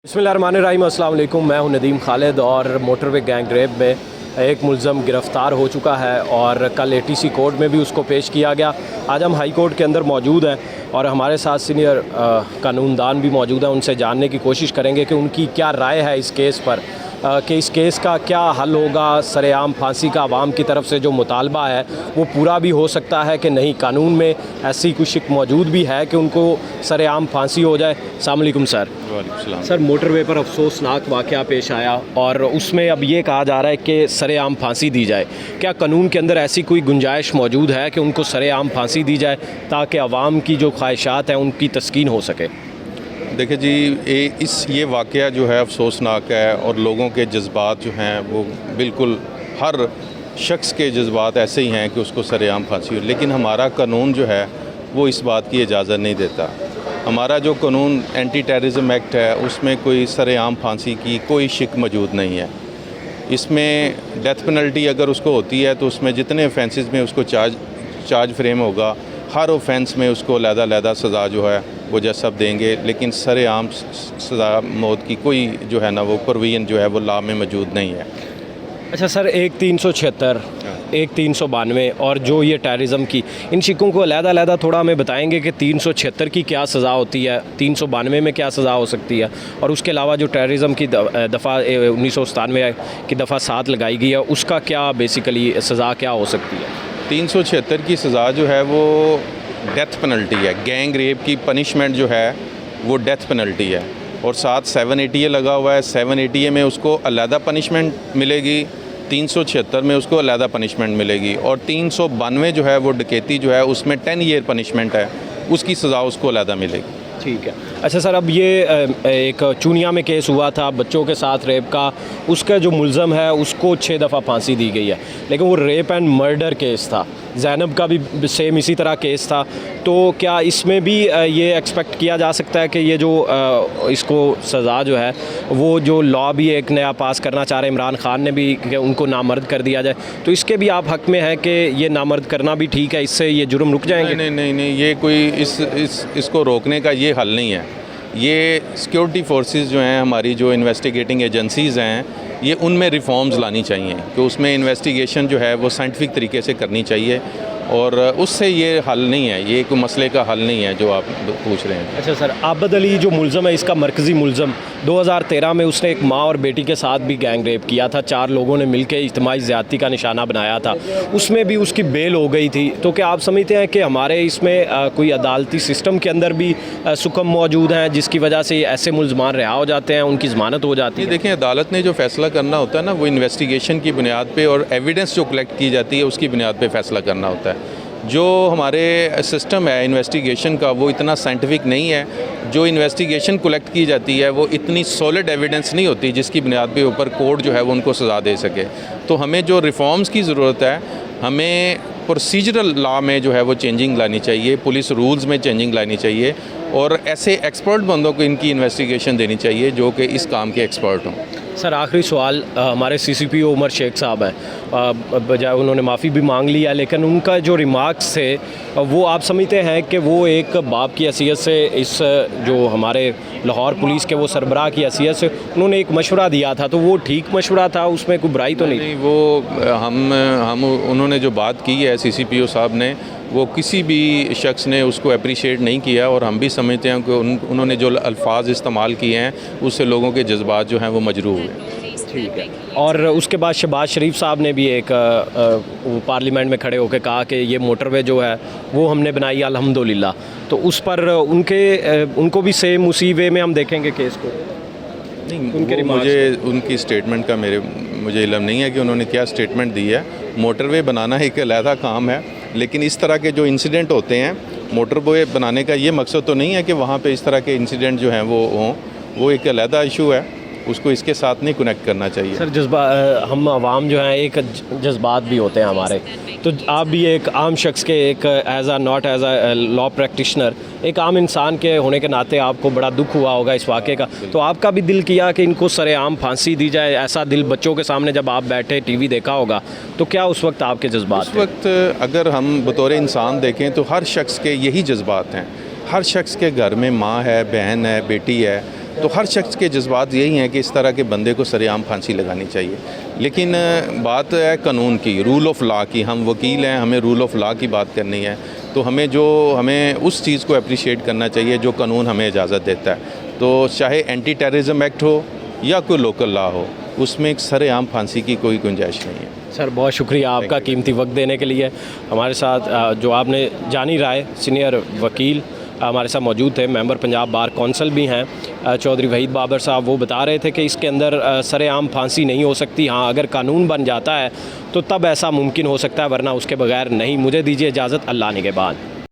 बिस्मिल्लाहिर्रहमानिर्रहीम, अस्सलाम वालेकुम। मैं हूं नदीम खालिद और मोटरवे गैंग रेप में एक मुल्ज़म गिरफ़्तार हो चुका है और कल एटीसी कोर्ट में भी उसको पेश किया गया। आज हम हाई कोर्ट के अंदर मौजूद हैं और हमारे साथ सीनियर कानूनदान भी मौजूद हैं। उनसे जानने की कोशिश करेंगे कि उनकी क्या राय है इस केस पर, कि इस केस का क्या हल होगा। सरेआम फांसी का आवाम की तरफ से जो मुतालबा है वो पूरा भी हो सकता है कि नहीं, कानून में ऐसी कुछ शिक मौजूद भी है कि उनको सरेआम फांसी हो जाए। अस्सलाम वालेकुम सर। वालेकुम सर, मोटरवे पर अफसोसनाक वाक़या पेश आया और उसमें अब ये कहा जा रहा है कि सरेआम फांसी दी जाए। क्या कानून के अंदर ऐसी कोई गुंजाइश मौजूद है कि उनको सरेआम फांसी दी जाए ताकि आवाम की जो ख्वाहिशात हैं उनकी तस्कीन हो सके? देखिए जी, ये वाक़या जो है अफसोसनाक है और लोगों के जज्बात जो हैं वो बिल्कुल हर शख्स के जज्बात ऐसे ही हैं कि उसको सरेआम फांसी हो, लेकिन हमारा कानून जो है वो इस बात की इजाज़त नहीं देता। हमारा जो कानून एंटी टेररिज्म एक्ट है उसमें कोई सरेआम फांसी की कोई शिक मौजूद नहीं है। इसमें डेथ पेनल्टी अगर उसको होती है तो उसमें जितने ऑफेंसेस में उसको चार्ज फ्रेम होगा, हर ऑफेंस में उसको अलग-अलग सज़ा जो है वो जज साहब देंगे, लेकिन सरेआम सज़ा मौत की कोई जो है ना वो प्रोविजन जो है वो लॉ में मौजूद नहीं है। अच्छा सर, एक 376, एक 392 और जो ये टेररिज्म की, इन शिकों को अलग-अलग थोड़ा हमें बताएंगे कि 376 की क्या सज़ा होती है, 392 में क्या सज़ा हो सकती है, और उसके अलावा जो टेररिज्म की दफ़ा 1997 की दफ़ा 7 लगाई गई है उसका क्या बेसिकली सज़ा क्या हो सकती है? 376 की सज़ा जो है वो डेथ पेनल्टी है। गैंग रेप की पनिशमेंट जो है वो डेथ पेनल्टी है और साथ 780 लगा हुआ है। 780 में उसको अलहदा पनिशमेंट मिलेगी, 376 में उसको अलहदा पनिशमेंट मिलेगी और 392 जो है वो डकैती जो है उसमें 10 ईयर पनिशमेंट है, उसकी सज़ा उसको अलहदा मिलेगी। ठीक है। अच्छा सर, अब ये एक चूनिया में केस हुआ था बच्चों के साथ रेप का, उसका जो मुल्ज़म है उसको 6 दफ़ा फांसी दी गई है, लेकिन वो रेप एंड मर्डर केस था। ज़ैनब का भी सेम इसी तरह केस था, तो क्या इसमें भी ये एक्सपेक्ट किया जा सकता है कि ये जो इसको सज़ा जो है वो जो लॉ भी एक नया पास करना चाह रहे इमरान खान ने भी, कि उनको नामर्द कर दिया जाए, तो इसके भी आप हक़ में हैं कि ये नामर्द करना भी ठीक है, इससे ये जुर्म रुक जाएंगे? नहीं, ये कोई इसको रोकने का ये हल नहीं है। ये सिक्योरिटी फोर्सेस जो हैं, हमारी जो इन्वेस्टिगेटिंग एजेंसीज़ हैं, ये उनमें रिफॉर्म्स लानी चाहिए कि उसमें इन्वेस्टिगेशन जो है वो साइंटिफिक तरीके से करनी चाहिए और उससे ये हल नहीं है, ये कोई मसले का हल नहीं है जो आप पूछ रहे हैं। अच्छा सर, आबद अली जो मुल्ज़म है, इसका मरकज़ी मुल्ज़म 2013 में उसने एक माँ और बेटी के साथ भी गैंग रेप किया था। 4 लोगों ने मिलकर इज्तिमाई ज़्यादती का निशाना बनाया था, उसमें भी उसकी बेल हो गई थी। तो क्या आप समझते हैं कि हमारे इसमें कोई अदालती सिस्टम के अंदर भी सुकम मौजूद हैं जिसकी वजह से ऐसे मुल्ज़मान रिहा हो जाते हैं, उनकी ज़मानत हो जाती है? देखिए, अदालत ने जो फ़ैसला करना होता है ना वो इन्वेस्टिगेशन की बुनियाद पे और एविडेंस जो कलेक्ट की जाती है उसकी बुनियाद पे फ़ैसला करना होता है। जो हमारे सिस्टम है इन्वेस्टिगेशन का वो इतना साइंटिफिक नहीं है। जो इन्वेस्टिगेशन कलेक्ट की जाती है वो इतनी सॉलिड एविडेंस नहीं होती जिसकी बुनियाद पे ऊपर कोर्ट जो है वो उनको सज़ा दे सके। तो हमें जो रिफॉर्म्स की ज़रूरत है, हमें प्रोसीजरल लॉ में जो है वो चेंजिंग लानी चाहिए, पुलिस रूल्स में चेंजिंग लानी चाहिए और ऐसे एक्सपर्ट बंदों को इनकी इन्वेस्टिगेशन देनी चाहिए जो कि इस काम के एक्सपर्ट हों। सर, आखिरी सवाल, हमारे CCPO उमर शेख साहब हैं, बजाय उन्होंने माफ़ी भी मांग लिया, लेकिन उनका जो रिमार्क्स थे वो आप समझते हैं कि वो एक बाप की हैसियत से, इस जो हमारे लाहौर पुलिस के वो सरबराह की हैसियत से उन्होंने एक मशवरा दिया था, तो वो ठीक मशवरा था, उसमें कोई बुराई तो नहीं? वो हम उन्होंने जो बात की है CCPO साहब ने, वो किसी भी शख्स ने उसको अप्रिशिएट नहीं किया और हम भी समझते हैं कि उन्होंने जो अल्फाज इस्तेमाल किए हैं उससे लोगों के जज्बात जो हैं वो मजरूह हुए। ठीक है। और उसके बाद शहबाज शरीफ साहब ने भी एक पार्लियामेंट में खड़े होकर कहा कि ये मोटरवे जो है वो हमने बनाई अल्हम्दुलिल्लाह, तो उस पर उनको भी सेम उसी वे में हम देखेंगे केस को? नहीं, मुझे उनकी स्टेटमेंट का मुझे इल्म नहीं है कि उन्होंने क्या स्टेटमेंट दी है। मोटरवे बनाना एक अलहदा काम है, लेकिन इस तरह के जो इंसिडेंट होते हैं, मोटरवे बनाने का ये मकसद तो नहीं है कि वहाँ पे इस तरह के इंसिडेंट जो हैं वो हों, वो एक अलहदा इशू है, उसको इसके साथ नहीं कनेक्ट करना चाहिए। सर, हम आवाम जो हैं, एक जज्बात भी होते हैं हमारे, तो आप भी एक आम शख्स के, एक not as a law practitioner, एक आम इंसान के होने के नाते आपको बड़ा दुख हुआ होगा इस वाक़े का, तो आपका भी दिल किया कि इनको सरेआम फांसी दी जाए, ऐसा दिल बच्चों के सामने जब आप बैठे TV देखा होगा, तो क्या उस वक्त आपके जज्बात? उस वक्त अगर हम बतौर इंसान देखें तो हर शख्स के यही जज्बात हैं। हर शख्स के घर में माँ है, बहन है, बेटी है, तो हर शख्स के जज्बात यही हैं कि इस तरह के बंदे को सरेआम फांसी लगानी चाहिए। लेकिन बात है कानून की, रूल ऑफ लॉ की। हम वकील हैं, हमें रूल ऑफ लॉ की बात करनी है, तो हमें उस चीज़ को अप्रिशिएट करना चाहिए जो कानून हमें इजाज़त देता है। तो चाहे एंटी टेररिज्म एक्ट हो या कोई लोकल लॉ हो, उसमें एक सरेआम फांसी की कोई गुंजाइश नहीं है। सर बहुत शुक्रिया आपका कीमती वक्त देने के लिए। हमारे साथ जो आपने जानी राय सीनियर वकील हमारे साथ मौजूद थे, मेंबर पंजाब बार कौंसिल भी हैं चौधरी वहीद बाबर साहब। वो बता रहे थे कि इसके अंदर सरेआम फांसी नहीं हो सकती। हाँ, अगर कानून बन जाता है तो तब ऐसा मुमकिन हो सकता है, वरना उसके बगैर नहीं। मुझे दीजिए इजाज़त, अल्लाह ने के बाद।